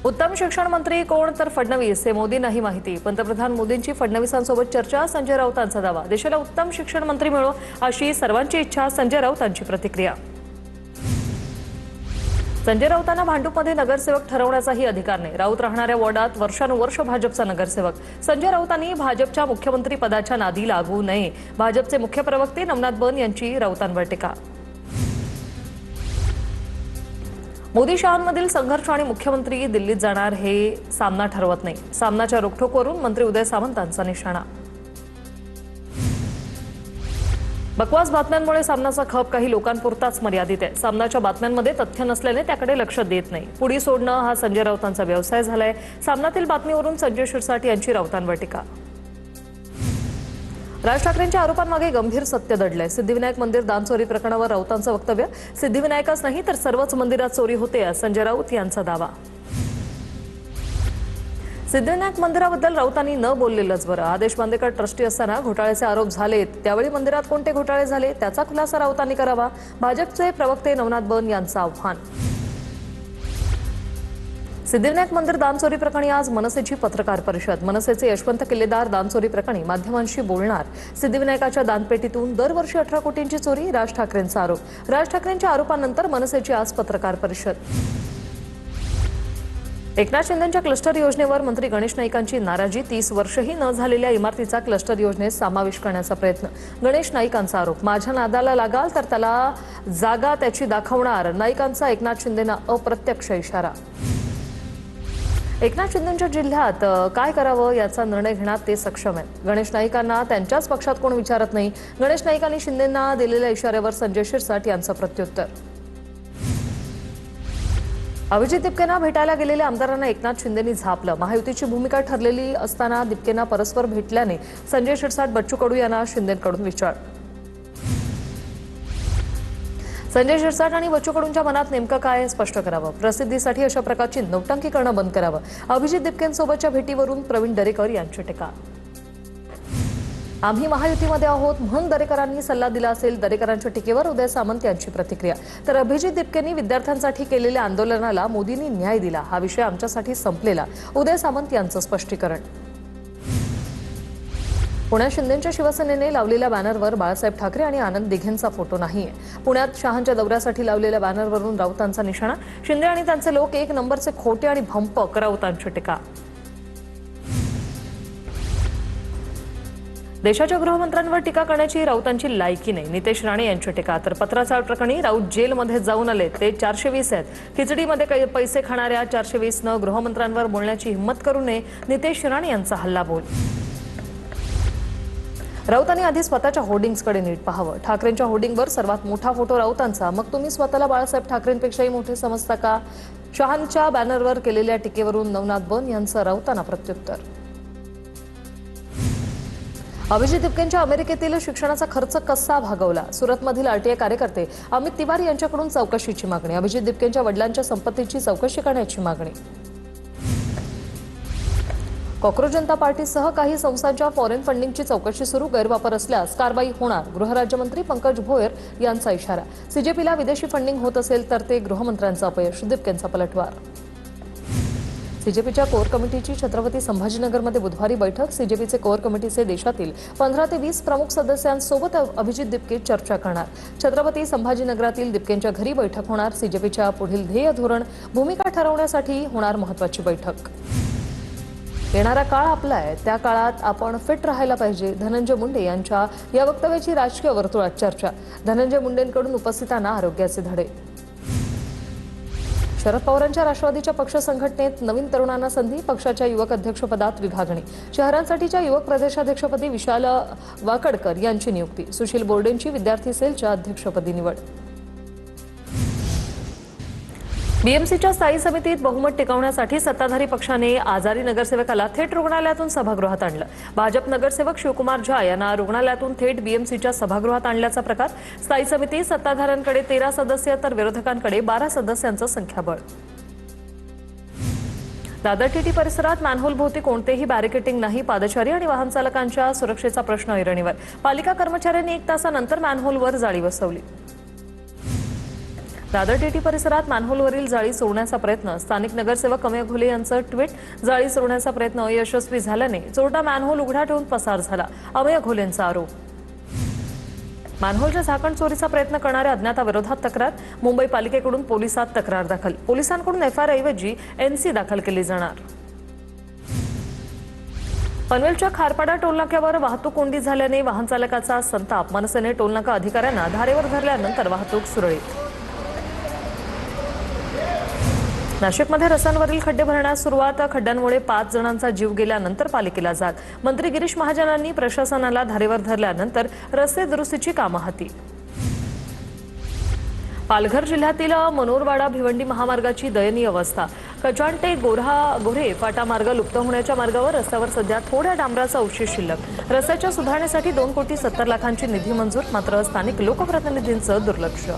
उत्तम शिक्षण मंत्री कोण तर फडणवीस हे मोदींनाही माहिती। पंतप्रधान मोदींची फडणवीसांसोबत चर्चा, संजय राऊतांचा दावा। देशाला उत्तम शिक्षण मंत्री मिळो अशी सर्वांची इच्छा, संजय राऊतांची प्रतिक्रिया। संजय राऊतांना भांडूपमध्ये नगरसेवक ठरवण्याचाही अधिकार नाही। राऊत राहणाऱ्या वॉर्डात वर्षानुवर्ष भाजपचा नगरसेवक। संजय राऊतांनी भाजपच्या मुख्यमंत्री पदाच्या नादी लागू नये। भाजपचे मुख्य प्रवक्ते नवनाथ बन यांची राऊतांवर टीका। मोदी शहांमधील संघर्ष आणि मुख्यमंत्री दिल्लीत जाणार हे सामना ठरवत नाही। सामनाच्या रोखठोकवरून मंत्री उदय सामंतांचा निशाणा। बकवास बातम्यांमुळे सामनाचा खप काही लोकांपुरताच मर्यादित आहे। सामनाच्या बातम्यांमध्ये तथ्य नसल्याने त्याकडे लक्ष देत नाही। पुढी सोडणं हा संजय राऊतांचा व्यवसाय झालाय। सामनातील बातमीवरून संजय शिरसाट यांची राऊतांवर टीका। राज ठाकरेंच्या आरोपांमागे गंभीर सत्य दडलंय। सिद्धिविनायक मंदिर दानचोरी प्रकरणावर राऊतांचं वक्तव्य। सिद्धिविनायकच नाही तर सर्वच मंदिरात चोरी होते, संजय राऊत यांचा दावा। सिद्धिविनायक मंदिराबद्दल राऊतांनी न बोललेलंच बरं। आदेश बांदेकर ट्रस्टी असताना घोटाळ्याचे आरोप झालेत, त्यावेळी मंदिरात कोणते घोटाळे झाले त्याचा खुलासा राऊतांनी करावा। भाजपचे प्रवक्ते नवनाथ बन यांचं आव्हान। सिद्धिविनायक मंदिर दानचोरी प्रकरणी आज मनसेची पत्रकार परिषद। मनसेचे यशवंत किल्लेदार दानचोरी प्रकरणी माध्यमांशी बोलणार। सिद्धिविनायकाच्या दानपेटीतून दरवर्षी 18 कोटींची चोरी, राज ठाकरेंचा आरोप। राज ठाकरेंच्या आरोपानंतर मनसेची आज पत्रकार परिषद। एकनाथ शिंदेंच्या क्लस्टर योजनेवर मंत्री गणेश नाईकांची नाराजी। 30 वर्षही न झालेल्या इमारतीचा क्लस्टर योजनेत समावेश करण्याचा प्रयत्न। गणेश नाईकांचा आरोप, माझ्या नादाला लागाल तर त्याला जागा त्याची दाखवणार। नाईकांचा एकनाथ शिंदेंना अप्रत्यक्ष इशारा। एकनाथ शिंदेंच्या जिल्ह्यात काय करावं याचा निर्णय घेण्यात ते सक्षम आहेत। गणेश नाईकांना त्यांच्याच पक्षात कोण विचारत नाही। गणेश नाईकांनी शिंदेंना दिलेल्या इशाऱ्यावर संजय शिरसाट यांचं प्रत्युत्तर। अभिजित दिपकेंना भेटायला गेलेल्या आमदारांना एकनाथ शिंदेंनी झापलं। महायुतीची भूमिका ठरलेली असताना दिपकेंना परस्पर भेटल्याने संजय शिरसाट, बच्चू कडू यांना शिंदेंकडून विचार। संजय शिरसाट आणि बच्चू कडूंच्या मनात नेमकं काय स्पष्ट करावं। प्रसिद्धीसाठी अशा प्रकारची नौटंकी करणं बंद करावं। अभिजित दिपकेंसोबतच्या भेटीवरून प्रवीण दरेकर यांची टीका। आम्ही महायुतीमध्ये आहोत म्हणून दरेकरांनी सल्ला दिला असेल। दरेकरांच्या टीकेवर उदय सामंत यांची प्रतिक्रिया। तर अभिजित दिपकेंनी विद्यार्थ्यांसाठी केलेल्या आंदोलनाला मोदींनी न्याय दिला, हा विषय आमच्यासाठी संपलेला। उदय सामंत यांचं स्पष्टीकरण। पुण्यात शिंदेंच्या शिवसेनेने लावलेल्या बॅनरवर बाळासाहेब ठाकरे आणि आनंद दिघेंचा फोटो नाहीये। पुण्यात शहांच्या दौऱ्यासाठी लावलेल्या बॅनरवरून राऊतांचा निशाणा। शिंदे आणि त्यांचे लोक एक नंबरचे खोटे आणि भंपक, राऊतांची टीका। देशाच्या गृहमंत्र्यांवर टीका करण्याची राऊतांची लायकी नाही, नितेश राणे यांची टीका। तर पत्राचाळ प्रकरणी राऊत जेलमध्ये जाऊन आले, ते 420 आहेत। खिचडीमध्ये पैसे खाणाऱ्या 420 गृहमंत्र्यांवर बोलण्याची हिंमत करू नये, नितेश राणे यांचा हल्लाबोल। राऊतांनी आधी स्वतःच्या होर्डिंग्सकडे नीट पाहावं। ठाकरेंच्या होर्डिंगवर सर्वात मोठा फोटो राऊतांचा, मग तुम्ही स्वतःला बाळासाहेब ठाकरेंपेक्षाही मोठे समजता का? शहांच्या बॅनरवर केलेल्या टीकेवरून नवनाथ बन यांचं राऊतांना प्रत्युत्तर। अभिजित दिपकेंच्या अमेरिकेतील शिक्षणाचा खर्च कसा भागवला? सुरतमधील आरटीआय कार्यकर्ते अमित तिवारी यांच्याकडून चौकशीची मागणी। अभिजित दिपकेंच्या वडिलांच्या संपत्तीची चौकशी करण्याची मागणी। कॉक्रोच जनता पार्टीसह काही संस्थांच्या फॉरेन फंडिंगची चौकशी सुरू, गैरवापर असल्यास कारवाई होणार। गृहराज्यमंत्री पंकज भोयर यांचा इशारा। सीजेपीला विदेशी फंडिंग होत असेल तर ते गृहमंत्र्यांचं अपयश, दिपकेंचा पलटवार। सीजेपीच्या कोर कमिटीची छत्रपती संभाजीनगरमध्ये बुधवारी बैठक। सीजेपीचे कोर कमिटीचे देशातील 15 ते 20 प्रमुख सदस्यांसोबत अभिजित दिपके चर्चा करणार। छत्रपती संभाजीनगरातील दिपकेंच्या घरी बैठक होणार। सीजेपीच्या पुढील ध्येय धोरण, भूमिका ठरवण्यासाठी होणार महत्त्वाची बैठक। येणारा काळ आपला आहे, त्या काळात आपण फिट राहायला पाहिजे। धनंजय मुंडे यांच्या या वक्तव्याची राजकीय वर्तुळात चर्चा। धनंजय मुंडेंकडून उपस्थितांना आरोग्याचे धडे। शरद पवारांच्या राष्ट्रवादीच्या पक्ष संघटनेत नवीन तरुणांना संधी, पक्षाच्या युवक अध्यक्षपदात विभागणी। शहरांसाठीच्या युवक प्रदेशाध्यक्षपदी विशाल वाकडकर यांची नियुक्ती। सुशील बोर्डेंची विद्यार्थी सेलच्या अध्यक्षपदी निवड। बीएमसीच्या स्थायी समितीत बहुमत टिकवण्यासाठी सत्ताधारी पक्षाने आजारी नगरसेवकाला थेट रुग्णालयातून सभागृहात आणलं। भाजप नगरसेवक शिवकुमार झा यांना रुग्णालयातून थेट बीएमसीच्या सभागृहात आणल्याचा प्रकार। स्थायी समिती सत्ताधाऱ्यांकडे 13 सदस्य तर विरोधकांकडे 12 सदस्यांचं संख्याबळ। दादर टीटी परिसरात मॅनहोल भोवती कोणतेही बॅरिकेटिंग नाही, पादचारी आणि वाहन चालकांच्या सुरक्षेचा प्रश्न ऐरणीवर। पालिका कर्मचाऱ्यांनी 1 तासानंतर मॅनहोलवर जाळी बसवली। दादर टीटी परिसरात मॅनहोलवरील जाळी सोडण्याचा प्रयत्न. स्थानिक नगरसेवक अमेय घोले यांचं ट्विट. जाळी सोडण्याचा प्रयत्न अयशस्वी झाल्याने चोरटा मॅनहोल उघडा ठेवून पसार झाला. अमेय घोलेंचा आरोप. मॅनहोलच्या झाकण चोरीचा प्रयत्न करणाऱ्या अज्ञाताविरोधात तक्रार. मुंबई पालिकेकडून पोलिसात तक्रार दाखल. पोलिसांकडून एफआयआर ऐवजी एनसी दाखल केली जाणार. पनवेलच्या खारपाडा टोलनाक्यावर वाहतूक कोंडी झाल्याने वाहन चालकाचा संताप. मनसेने टोलनाका अधिकाऱ्यांना धारेवर धरल्यानंतर वाहतूक सुरळीत. नाशिकमध्ये रस्त्यांवरील खड्डे भरण्यास सुरुवात. खड्ड्यांमुळे 5 जणांचा जीव गेल्यानंतर पालिकेला जाग. मंत्री गिरीश महाजनांनी प्रशासनाला धारेवर धरल्यानंतर रस्ते दुरुस्तीची कामं हाती. पालघर जिल्ह्यातील मनोरवाडा भिवंडी महामार्गाची दयनीय अवस्था. कचाण ते गोरे फाटा मार्ग लुप्त होण्याच्या मार्गावर रस्त्यावर सध्या थोड्या डांबराचा अवशेष शिल्लक. रस्त्याच्या सुधारणेसाठी 2,70,00,000ची निधी मंजूर. मात्र स्थानिक लोकप्रतिनिधींचं दुर्लक्ष.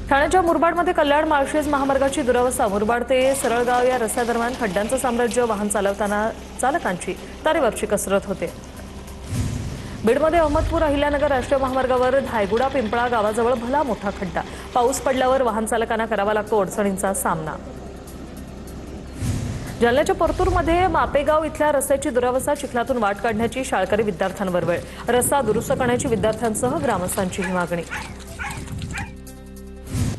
ठाण्याच्या मुरबाडमध्ये कल्याण माळशेज महामार्गाची दुरवस्था. मुरबाड ते सरळगाव या रस्त्यादरम्यान खड्ड्यांचं साम्राज्य. वाहन चालवताना चालकांची तारेवरची कसरत होते. बीडमध्ये अहमदपूर अहिल्यानगर राष्ट्रीय महामार्गावर धायगुडा पिंपळा गावाजवळ भला मोठा खड्डा. पाऊस पडल्यावर वाहन चालकांना करावा लागतो अडचणींचा सामना. जालन्याच्या परतूरमध्ये मापेगाव इथल्या रस्त्याची दुरावस्था. चिखलातून वाट काढण्याची शाळकरी विद्यार्थ्यांवर वेळ. रस्ता दुरुस्त करण्याची विद्यार्थ्यांसह ग्रामस्थांची ही मागणी.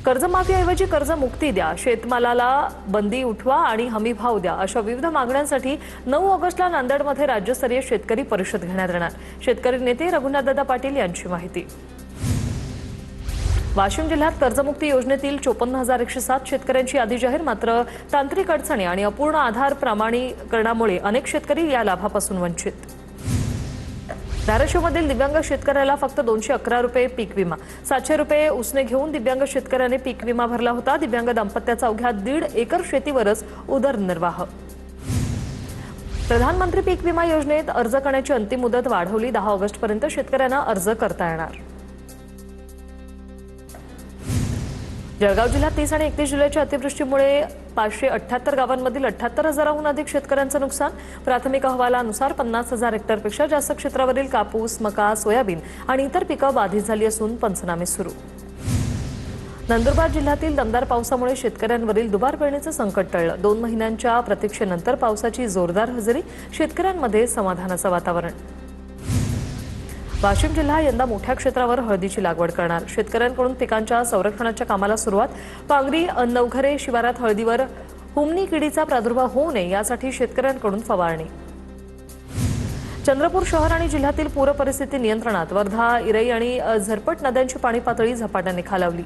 कर्जमाफीऐवजी कर्जमुक्ती द्या. शेतमालाला बंदी उठवा आणि हमी भाव द्या. अशा विविध मागण्यांसाठी 9 ऑगस्टला नांदेडमध्ये राज्यस्तरीय शेतकरी परिषद घेण्यात येणार. शेतकरी नेते रघुनाथदादा पाटील यांची माहिती. वाशिम जिल्ह्यात कर्जमुक्ती योजनेतील 54,107 शेतकऱ्यांची यादी जाहीर. मात्र तांत्रिक अडचणी आणि अपूर्ण आधार प्रमाणीकरणामुळे अनेक शेतकरी या लाभापासून वंचित. धाराशिवमधील दिव्यांग शेतकऱ्याला फक्त 211 रुपये पीक विमा. 700 रुपये उसने घेऊन दिव्यांग शेतकऱ्याने पीक विमा भरला होता. दिव्यांग दाम्पत्याचा अवघ्या 1.5 एकर शेतीवरच उदरनिर्वाह. प्रधानमंत्री पीक विमा योजनेत अर्ज करण्याची अंतिम मुदत वाढवली. 10 ऑगस्टपर्यंत शेतकऱ्यांना अर्ज करता येणार. जळगाव जिल्ह्यात 30 आणि 31 जुलैच्या अतिवृष्टीमुळे 578 गावांमधील 78,000हून अधिक शेतकऱ्यांचं नुकसान. प्राथमिक अहवालानुसार 50,000 हेक्टरपेक्षा जास्त क्षेत्रावरील कापूस, मका, सोयाबीन आणि इतर पिकं बाधित झाली असून पंचनामे सुरू. नंदुरबार जिल्ह्यातील दमदार पावसामुळे शेतकऱ्यांवरील दुबार पेरणीचं संकट टळलं. 2 महिन्यांच्या प्रतीक्षेनंतर पावसाची जोरदार हजेरी. शेतकऱ्यांमध्ये समाधानाचं वातावरण. वाशिम जिल्हा यंदा मोठ्या क्षेत्रावर हळदीची लागवड करणार. शेतकऱ्यांकडून पिकांच्या संरक्षणाच्या कामाला सुरुवात. पांगरी नवघरे शिवारात हळदीवर हुमणी किडीचा प्रादुर्भाव होऊ नये यासाठी शेतकऱ्यांकडून फवारणी. चंद्रपूर शहर आणि जिल्ह्यातील पूर परिस्थिती नियंत्रणात. वर्धा, इरई आणि झरपट नद्यांची पाणी पातळी झपाट्याने खालावली.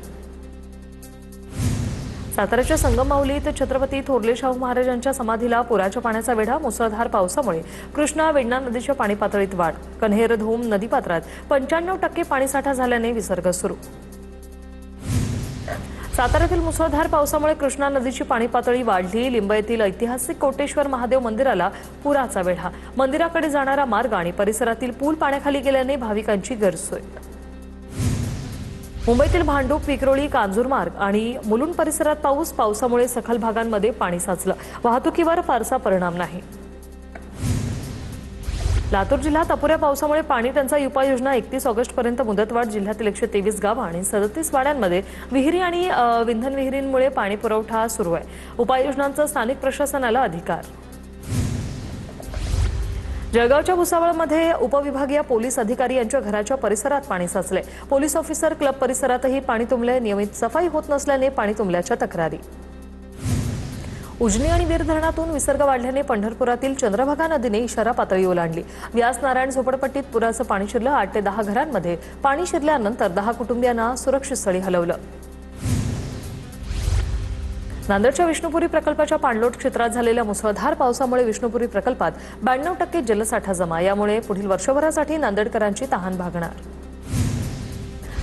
साताऱ्याच्या संगममाहुलीत छत्रपती थोरले शाहू महाराजांच्या समाधीला पुराच्या पाण्याचा वेढा. मुसळधार पावसामुळे कृष्णा वेण्णा नदीच्या पाणी पातळीत वाढ. कन्हेर धोम नदीपात्रात 95% पाणीसाठा झाल्याने विसर्ग सुरू. साताऱ्यातील मुसळधार पावसामुळे कृष्णा नदीची पाणी पातळी वाढली. लिंब येथील ऐतिहासिक कोटेश्वर महादेव मंदिराला पुराचा वेढा. मंदिराकडे जाणारा मार्ग आणि परिसरातील पूल पाण्याखाली गेल्याने भाविकांची गैरसोय. मुंबईतील भांडूप, विक्रोळी, कांजूरमार्ग आणि मुलुंड परिसरात पावसामुळे सखल भागांमध्ये पाणी साचलं. वाहतुकीवर फारसा परिणाम नाही. लातूर जिल्ह्यात अपुऱ्या पावसामुळे पाणी टंचाई उपाययोजना. 31 ऑगस्टपर्यंत मुदतवाढ. जिल्ह्यातील 123 गावं आणि 37 वाड्यांमध्ये विहिरी आणि विंधन विहिरींमुळे पाणी पुरवठा सुरू आहे. उपाययोजनांचा स्थानिक प्रशासनाला अधिकार. जळगावच्या भुसावळमध्ये उपविभागीय पोलीस अधिकारी यांच्या घराच्या परिसरात पाणी साचले. पोलीस ऑफिसर क्लब परिसरातही पाणी तुंबले. नियमित सफाई होत नसल्याने पाणी तुंबल्याच्या तक्रारी. उजनी आणि वीर धरणातून विसर्ग वाढल्याने पंढरपुरातील चंद्रभागा नदीने इशारा पातळी ओलांडली. व्यास नारायण झोपडपट्टीत पुराचं पाणी शिरलं. 8 ते 10 घरांमध्ये पाणी शिरल्यानंतर 10 कुटुंबियांना सुरक्षित स्थळी हलवलं. नांदेडच्या विष्णुपुरी प्रकल्पाच्या पाणलोट क्षेत्रात झालेल्या मुसळधार पावसामुळे विष्णुपुरी प्रकल्पात 92% जलसाठा जमा. यामुळे पुढील वर्षभरासाठी नांदेडकरांची तहान भागणार.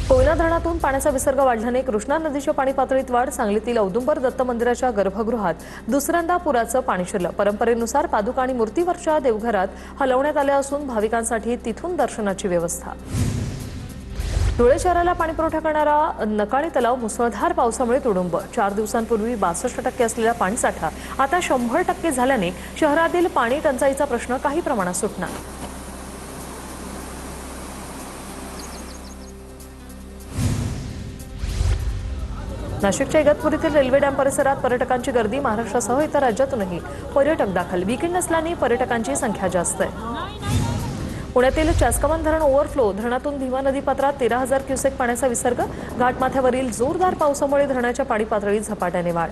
कोयना धरणातून पाण्याचा विसर्ग वाढल्याने कृष्णा नदीच्या पाणी पातळीत वाढ. सांगलीतील औदुंबर दत्त मंदिराच्या गर्भगृहात दुसऱ्यांदा पुराचं पाणी शिरलं. परंपरेनुसार पादुका आणि मूर्तीवरच्या देवघरात हलवण्यात आल्या असून भाविकांसाठी तिथून दर्शनाची व्यवस्था. धुळे शहराला पाणीपुरवठा करणारा नकाळी तलाव मुसळधार पावसामुळे तुडुंब. 4 दिवसांपूर्वी 62% असलेला पाणीसाठा आता 100% झाल्याने शहरातील पाणी टंचाईचा प्रश्न काही प्रमाणात सुटणार. नाशिकच्या इगतपुरीतील रेल्वे डॅम परिसरात पर्यटकांची गर्दी. महाराष्ट्रासह इतर राज्यातूनही पर्यटक दाखल. वीकेंड नसल्याने पर्यटकांची संख्या जास्त आहे. पुण्यातील चासकमान धरण ओव्हरफ्लो. धरणातून भीमा नदीपात्रात 13,000 क्युसेक पाण्याचा विसर्ग. घाटमाथ्यावरील जोरदार पावसामुळे धरणाच्या पाणी पातळीत झपाट्याने वाढ.